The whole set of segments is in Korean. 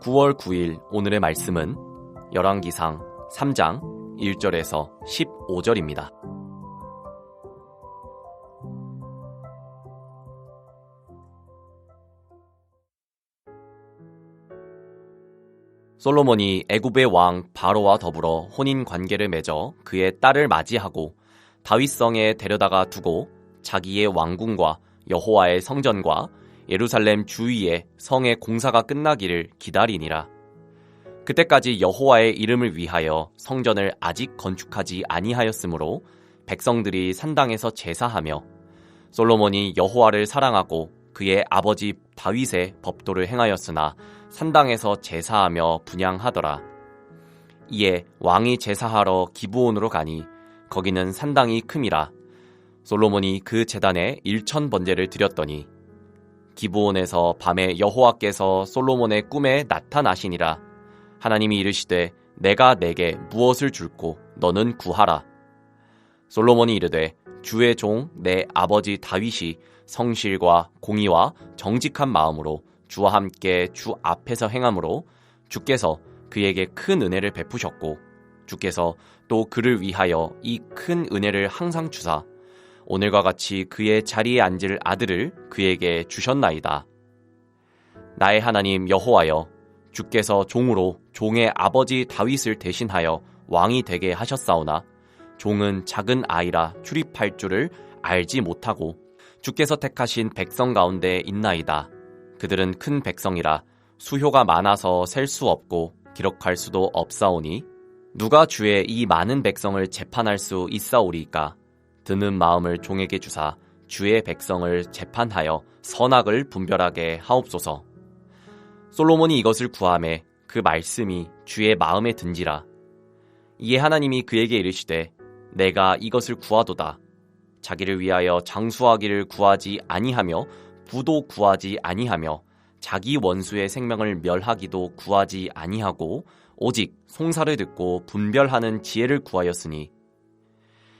9월 9일 오늘의 말씀은 열왕기상 3장 1절에서 15절입니다. 솔로몬이 애굽의 왕 바로와 더불어 혼인 관계를 맺어 그의 딸을 맞이하고 다윗성에 데려다가 두고 자기의 왕궁과 여호와의 성전과 예루살렘 주위에 성의 공사가 끝나기를 기다리니라. 그때까지 여호와의 이름을 위하여 성전을 아직 건축하지 아니하였으므로 백성들이 산당에서 제사하며 솔로몬이 여호와를 사랑하고 그의 아버지 다윗의 법도를 행하였으나 산당에서 제사하며 분향하더라. 이에 왕이 제사하러 기브온으로 가니 거기는 산당이 큼이라. 솔로몬이 그 제단에 1000번제를 드렸더니 기브온에서 밤에 여호와께서 솔로몬의 꿈에 나타나시니라. 하나님이 이르시되 내가 내게 무엇을 줄꼬 너는 구하라. 솔로몬이 이르되 주의 종 내 아버지 다윗이 성실과 공의와 정직한 마음으로 주와 함께 주 앞에서 행함으로 주께서 그에게 큰 은혜를 베푸셨고 주께서 또 그를 위하여 이 큰 은혜를 항상 주사 오늘과 같이 그의 자리에 앉을 아들을 그에게 주셨나이다. 나의 하나님 여호와여, 주께서 종으로 종의 아버지 다윗을 대신하여 왕이 되게 하셨사오나 종은 작은 아이라 출입할 줄을 알지 못하고 주께서 택하신 백성 가운데 있나이다. 그들은 큰 백성이라 수효가 많아서 셀 수 없고 기록할 수도 없사오니 누가 주의 이 많은 백성을 재판할 수 있사오리이까? 드는 마음을 종에게 주사 주의 백성을 재판하여 선악을 분별하게 하옵소서. 솔로몬이 이것을 구하매 그 말씀이 주의 마음에 든지라. 이에 하나님이 그에게 이르시되 내가 이것을 구하도다. 자기를 위하여 장수하기를 구하지 아니하며 부도 구하지 아니하며 자기 원수의 생명을 멸하기도 구하지 아니하고 오직 송사를 듣고 분별하는 지혜를 구하였으니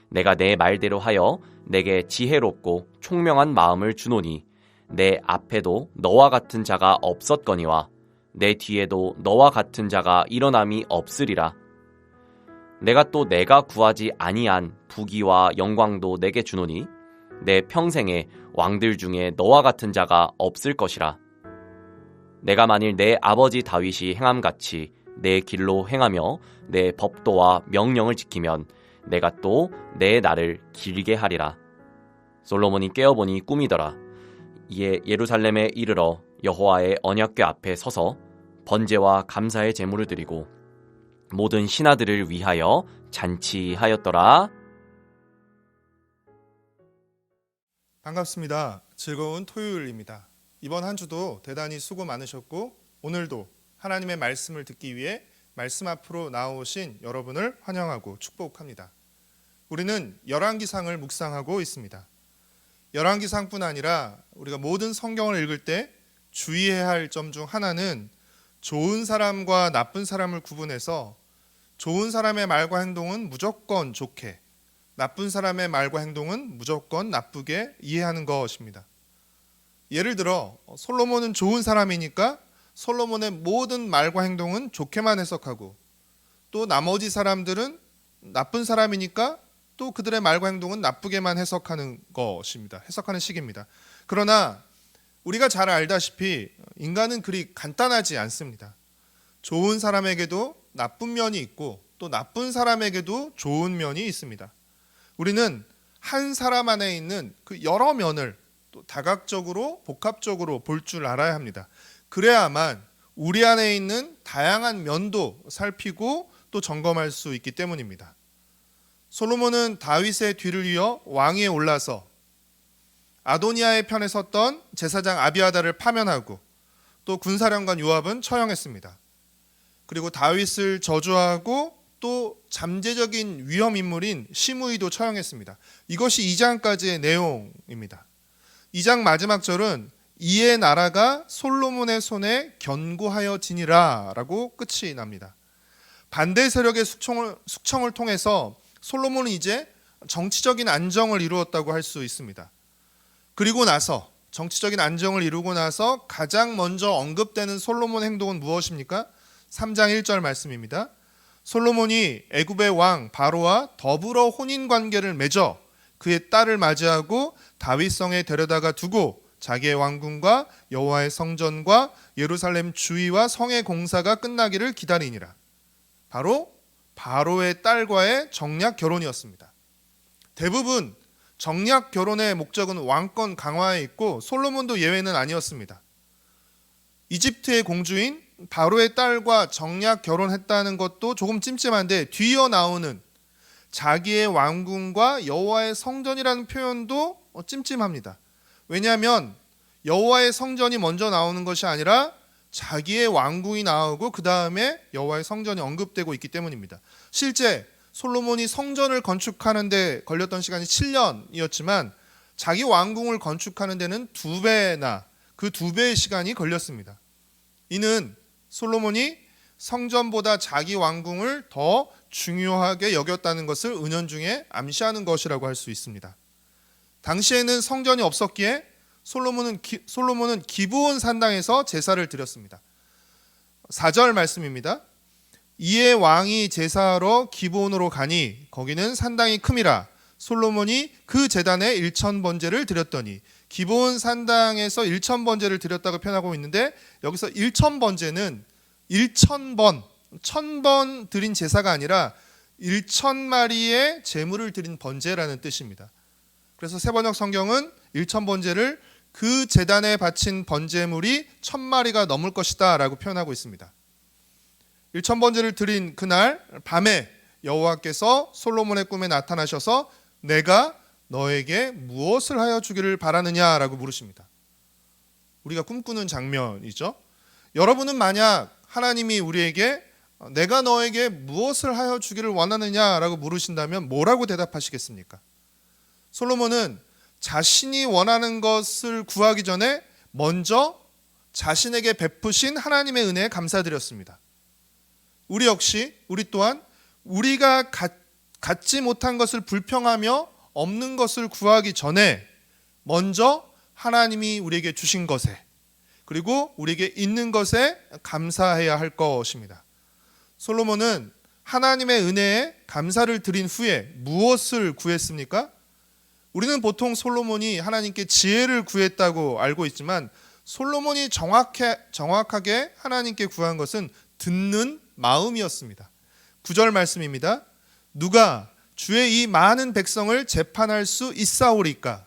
내가 내 말대로 하여 내게 지혜롭고 총명한 마음을 주노니 내 앞에도 너와 같은 자가 없었거니와 내 뒤에도 너와 같은 자가 일어남이 없으리라. 내가 또 내가 구하지 아니한 부귀와 영광도 내게 주노니 내 평생에 왕들 중에 너와 같은 자가 없을 것이라. 내가 만일 내 아버지 다윗이 행함같이 내 길로 행하며 내 법도와 명령을 지키면 내가 또 내 날을 길게 하리라. 솔로몬이 깨어보니 꿈이더라. 이에 예루살렘에 이르러 여호와의 언약궤 앞에 서서 번제와 감사의 제물을 드리고 모든 신하들을 위하여 잔치하였더라. 반갑습니다. 즐거운 토요일입니다. 이번 한 주도 대단히 수고 많으셨고 오늘도 하나님의 말씀을 듣기 위해 말씀 앞으로 나오신 여러분을 환영하고 축복합니다. 우리는 열왕기상을 묵상하고 있습니다. 열왕기상뿐 아니라 우리가 모든 성경을 읽을 때 주의해야 할 점 중 하나는 좋은 사람과 나쁜 사람을 구분해서 좋은 사람의 말과 행동은 무조건 좋게, 나쁜 사람의 말과 행동은 무조건 나쁘게 이해하는 것입니다. 예를 들어 솔로몬은 좋은 사람이니까 솔로몬의 모든 말과 행동은 좋게만 해석하고 또 나머지 사람들은 나쁜 사람이니까 또 그들의 말과 행동은 나쁘게만 해석하는 것입니다. 해석하는 식입니다. 그러나 우리가 잘 알다시피 인간은 그리 간단하지 않습니다. 좋은 사람에게도 나쁜 면이 있고 또 나쁜 사람에게도 좋은 면이 있습니다. 우리는 한 사람 안에 있는 그 여러 면을 또 다각적으로 복합적으로 볼 줄 알아야 합니다. 그래야만 우리 안에 있는 다양한 면도 살피고 또 점검할 수 있기 때문입니다. 솔로몬은 다윗의 뒤를 이어 왕위에 올라서 아도니아의 편에 섰던 제사장 아비아달을 파면하고 또 군사령관 요압은 처형했습니다. 그리고 다윗을 저주하고 또 잠재적인 위험 인물인 시므이도 처형했습니다. 이것이 2장까지의 내용입니다. 2장 마지막 절은 이에 나라가 솔로몬의 손에 견고하여지니라 라고 끝이 납니다. 반대 세력의 숙청을 통해서 솔로몬은 이제 정치적인 안정을 이루었다고 할 수 있습니다. 그리고 나서 정치적인 안정을 이루고 나서 가장 먼저 언급되는 솔로몬 행동은 무엇입니까? 3장 1절 말씀입니다. 솔로몬이 애굽의 왕 바로와 더불어 혼인 관계를 맺어 그의 딸을 맞이하고 다윗성에 데려다가 두고 자기의 왕궁과 여호와의 성전과 예루살렘 주위와 성의 공사가 끝나기를 기다리니라. 바로 바로의 딸과의 정략 결혼이었습니다. 대부분 정략 결혼의 목적은 왕권 강화에 있고 솔로몬도 예외는 아니었습니다. 이집트의 공주인 바로의 딸과 정략 결혼했다는 것도 조금 찜찜한데 뒤이어 나오는 자기의 왕궁과 여호와의 성전이라는 표현도 찜찜합니다. 왜냐하면 여호와의 성전이 먼저 나오는 것이 아니라 자기의 왕궁이 나오고 그 다음에 여호와의 성전이 언급되고 있기 때문입니다. 실제 솔로몬이 성전을 건축하는 데 걸렸던 시간이 7년이었지만 자기 왕궁을 건축하는 데는 2배나 그 2배의 시간이 걸렸습니다. 이는 솔로몬이 성전보다 자기 왕궁을 더 중요하게 여겼다는 것을 은연중에 암시하는 것이라고 할 수 있습니다. 당시에는 성전이 없었기에 솔로몬은 기브온 산당에서 제사를 드렸습니다. 4절 말씀입니다. 이에 왕이 제사하러 기브온으로 가니 거기는 산당이 큼이라 솔로몬이 그 제단에 1000번제를 드렸더니 기브온 산당에서 1000번제를 드렸다고 표현하고 있는데 여기서 1000번제는 1000번, 1000번 드린 제사가 아니라 1000마리의 제물을 드린 번제라는 뜻입니다. 그래서 세번역 성경은 1000번제를 그 제단에 바친 번제물이 1000마리가 넘을 것이다 라고 표현하고 있습니다. 1000번제를 드린 그날 밤에 여호와께서 솔로몬의 꿈에 나타나셔서 내가 너에게 무엇을 하여 주기를 바라느냐라고 물으십니다. 우리가 꿈꾸는 장면이죠. 여러분은 만약 하나님이 우리에게 내가 너에게 무엇을 하여 주기를 원하느냐라고 물으신다면 뭐라고 대답하시겠습니까? 솔로몬은 자신이 원하는 것을 구하기 전에 먼저 자신에게 베푸신 하나님의 은혜에 감사드렸습니다. 우리 또한 우리가 갖지 못한 것을 불평하며 없는 것을 구하기 전에 먼저 하나님이 우리에게 주신 것에 그리고 우리에게 있는 것에 감사해야 할 것입니다. 솔로몬은 하나님의 은혜에 감사를 드린 후에 무엇을 구했습니까? 우리는 보통 솔로몬이 하나님께 지혜를 구했다고 알고 있지만 솔로몬이 정확하게 하나님께 구한 것은 듣는 마음이었습니다. 9절 말씀입니다. 누가 주의 이 많은 백성을 재판할 수 있사오리까?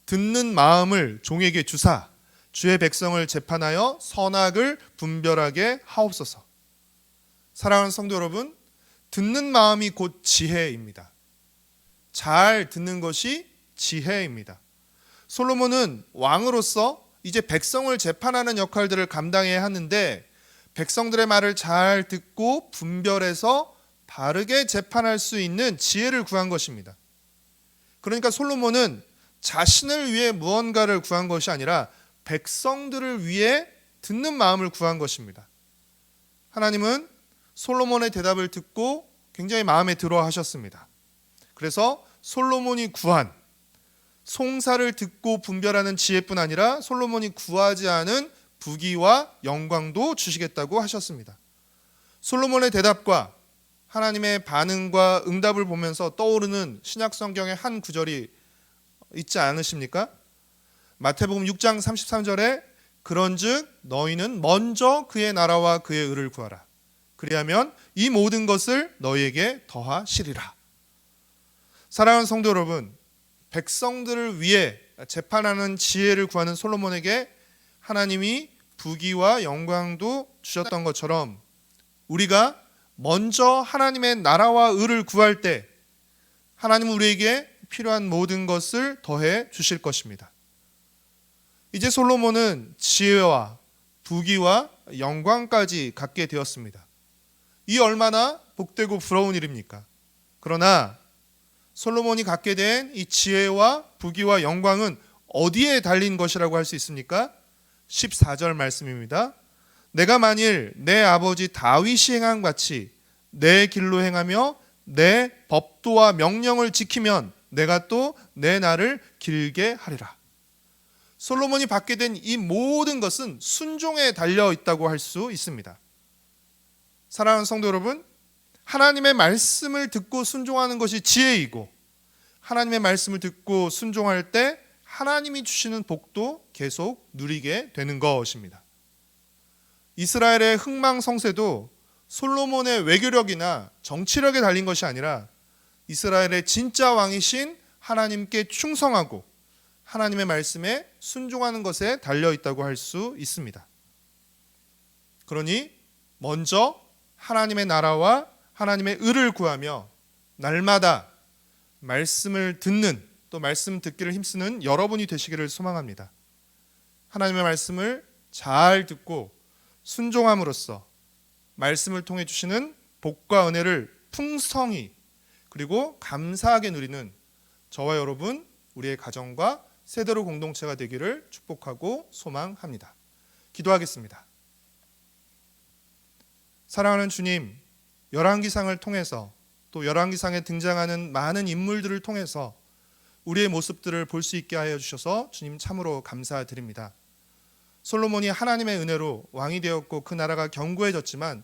듣는 마음을 종에게 주사 주의 백성을 재판하여 선악을 분별하게 하옵소서. 사랑하는 성도 여러분, 듣는 마음이 곧 지혜입니다. 잘 듣는 것이 지혜입니다. 솔로몬은 왕으로서 이제 백성을 재판하는 역할들을 감당해야 하는데 백성들의 말을 잘 듣고 분별해서 바르게 재판할 수 있는 지혜를 구한 것입니다. 그러니까 솔로몬은 자신을 위해 무언가를 구한 것이 아니라 백성들을 위해 듣는 마음을 구한 것입니다. 하나님은 솔로몬의 대답을 듣고 굉장히 마음에 들어 하셨습니다. 그래서 솔로몬이 구한 송사를 듣고 분별하는 지혜뿐 아니라 솔로몬이 구하지 않은 부귀와 영광도 주시겠다고 하셨습니다. 솔로몬의 대답과 하나님의 반응과 응답을 보면서 떠오르는 신약 성경의 한 구절이 있지 않으십니까? 마태복음 6장 33절에 그런즉 너희는 먼저 그의 나라와 그의 의를 구하라. 그리하면 이 모든 것을 너희에게 더하시리라. 사랑하는 성도 여러분, 백성들을 위해 재판하는 지혜를 구하는 솔로몬에게 하나님이 부귀와 영광도 주셨던 것처럼 우리가 먼저 하나님의 나라와 의를 구할 때 하나님은 우리에게 필요한 모든 것을 더해 주실 것입니다. 이제 솔로몬은 지혜와 부귀와 영광까지 갖게 되었습니다. 이 얼마나 복되고 부러운 일입니까? 그러나 솔로몬이 갖게 된 이 지혜와 부귀와 영광은 어디에 달린 것이라고 할 수 있습니까? 14절 말씀입니다. 내가 만일 내 아버지 다윗이 행한 같이 내 길로 행하며 내 법도와 명령을 지키면 내가 또 내 날을 길게 하리라. 솔로몬이 받게 된 이 모든 것은 순종에 달려 있다고 할 수 있습니다. 사랑하는 성도 여러분, 하나님의 말씀을 듣고 순종하는 것이 지혜이고, 하나님의 말씀을 듣고 순종할 때 하나님이 주시는 복도 계속 누리게 되는 것입니다. 이스라엘의 흥망성쇠도 솔로몬의 외교력이나 정치력에 달린 것이 아니라 이스라엘의 진짜 왕이신 하나님께 충성하고 하나님의 말씀에 순종하는 것에 달려 있다고 할 수 있습니다. 그러니 먼저 하나님의 나라와 하나님의 의를 구하며 날마다 말씀을 듣는, 또 말씀 듣기를 힘쓰는 여러분이 되시기를 소망합니다. 하나님의 말씀을 잘 듣고 순종함으로써 말씀을 통해 주시는 복과 은혜를 풍성히 그리고 감사하게 누리는 저와 여러분, 우리의 가정과 세대로 공동체가 되기를 축복하고 소망합니다. 기도하겠습니다. 사랑하는 주님, 열왕기상을 통해서 또 열왕기상에 등장하는 많은 인물들을 통해서 우리의 모습들을 볼 수 있게 하여 주셔서 주님 참으로 감사드립니다. 솔로몬이 하나님의 은혜로 왕이 되었고 그 나라가 견고해졌지만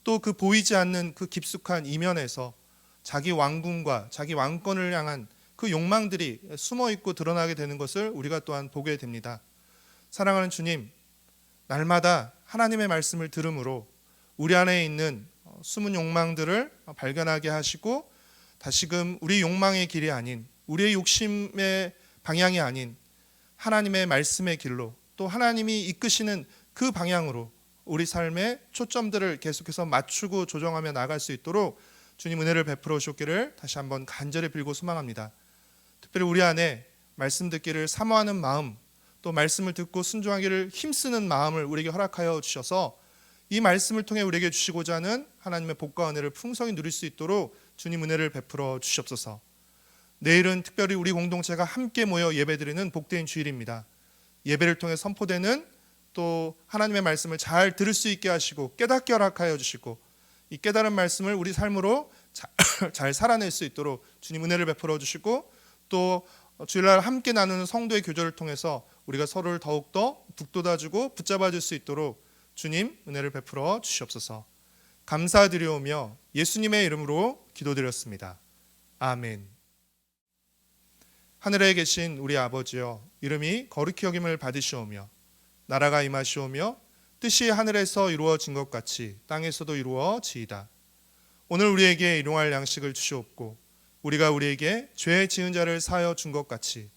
또 그 보이지 않는 그 깊숙한 이면에서 자기 왕궁과 자기 왕권을 향한 그 욕망들이 숨어있고 드러나게 되는 것을 우리가 또한 보게 됩니다. 사랑하는 주님, 날마다 하나님의 말씀을 들음으로 우리 안에 있는 숨은 욕망들을 발견하게 하시고 다시금 우리 욕망의 길이 아닌, 우리의 욕심의 방향이 아닌 하나님의 말씀의 길로, 또 하나님이 이끄시는 그 방향으로 우리 삶의 초점들을 계속해서 맞추고 조정하며 나아갈 수 있도록 주님 은혜를 베풀어 주셨기를 다시 한번 간절히 빌고 소망합니다. 특별히 우리 안에 말씀 듣기를 사모하는 마음, 또 말씀을 듣고 순종하기를 힘쓰는 마음을 우리에게 허락하여 주셔서 이 말씀을 통해 우리에게 주시고자 하는 하나님의 복과 은혜를 풍성히 누릴 수 있도록 주님 은혜를 베풀어 주시옵소서. 내일은 특별히 우리 공동체가 함께 모여 예배드리는 복된 주일입니다. 예배를 통해 선포되는 또 하나님의 말씀을 잘 들을 수 있게 하시고 깨닫게 허락하여 주시고 이 깨달은 말씀을 우리 삶으로 잘 살아낼 수 있도록 주님 은혜를 베풀어 주시고 또 주일날 함께 나누는 성도의 교제를 통해서 우리가 서로를 더욱더 북돋아주고 붙잡아줄 수 있도록 주님 은혜를 베풀어 주시옵소서. 감사드리오며 예수님의 이름으로 기도드렸습니다. 아멘. 하늘에 계신 우리 아버지여, 이름이 거룩히 여김을 받으시오며 나라가 임하시오며 뜻이 하늘에서 이루어진 것 같이 땅에서도 이루어지이다. 오늘 우리에게 일용할 양식을 주시옵고 우리가 우리에게 죄 지은 자를 사하여 준 것 같이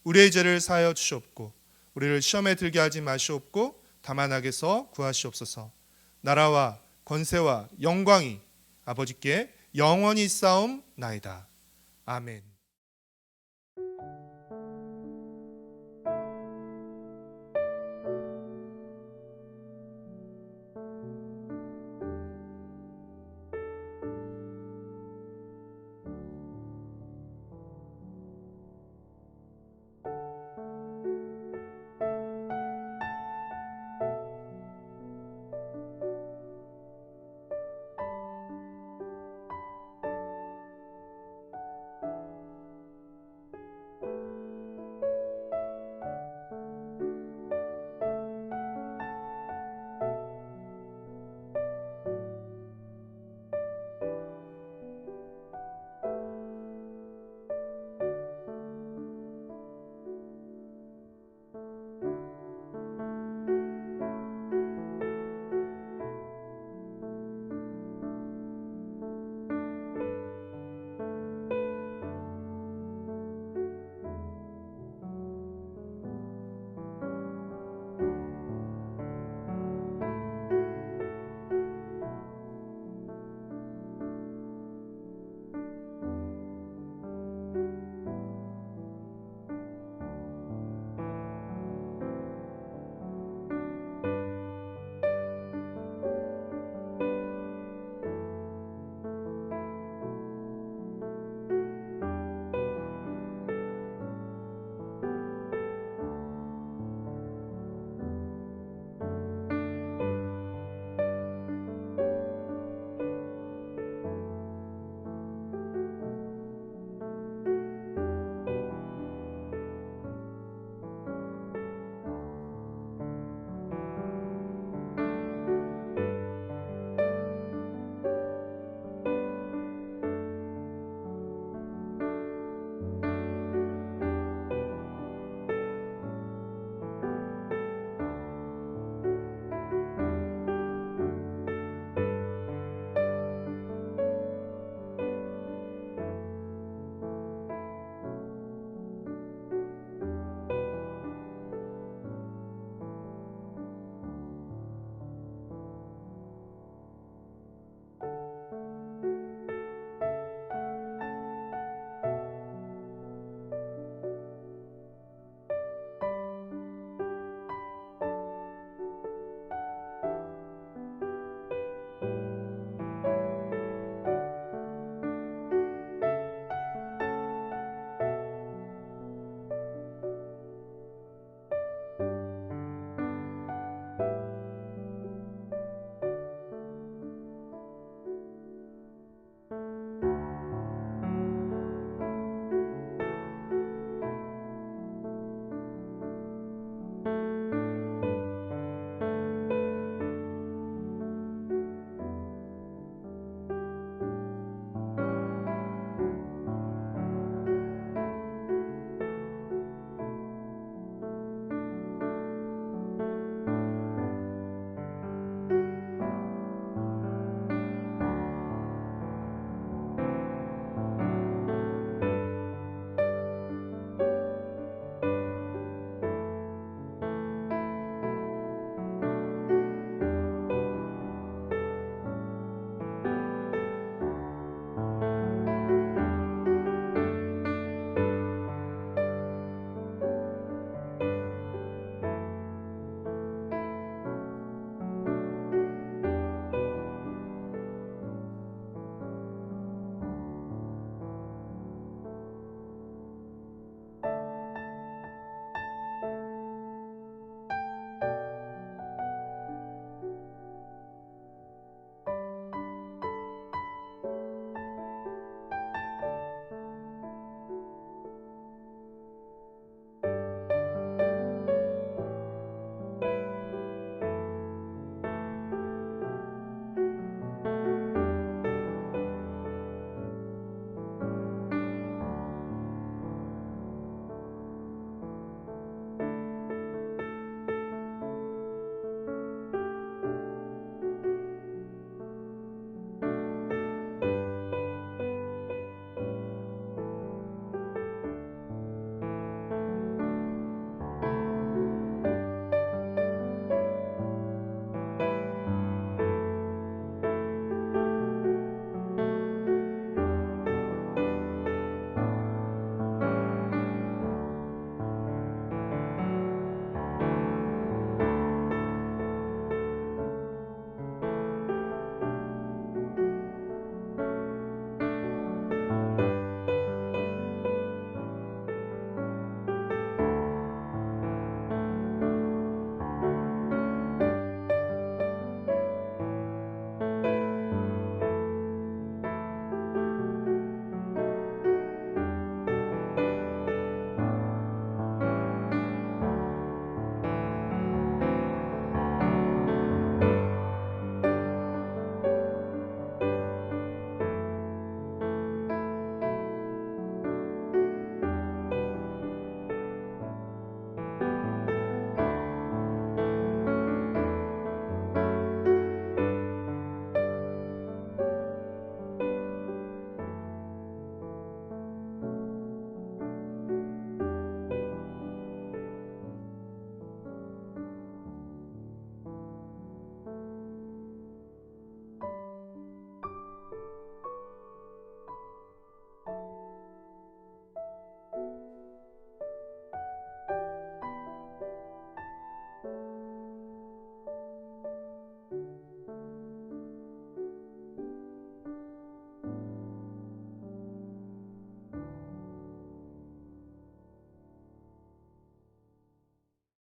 우리의 죄를 사하여 주시옵고 우리를 시험에 들게 하지 마시옵고 다만 악에서 구하시옵소서. 나라와 권세와 영광이 아버지께 영원히 있사옵나이다. 아멘.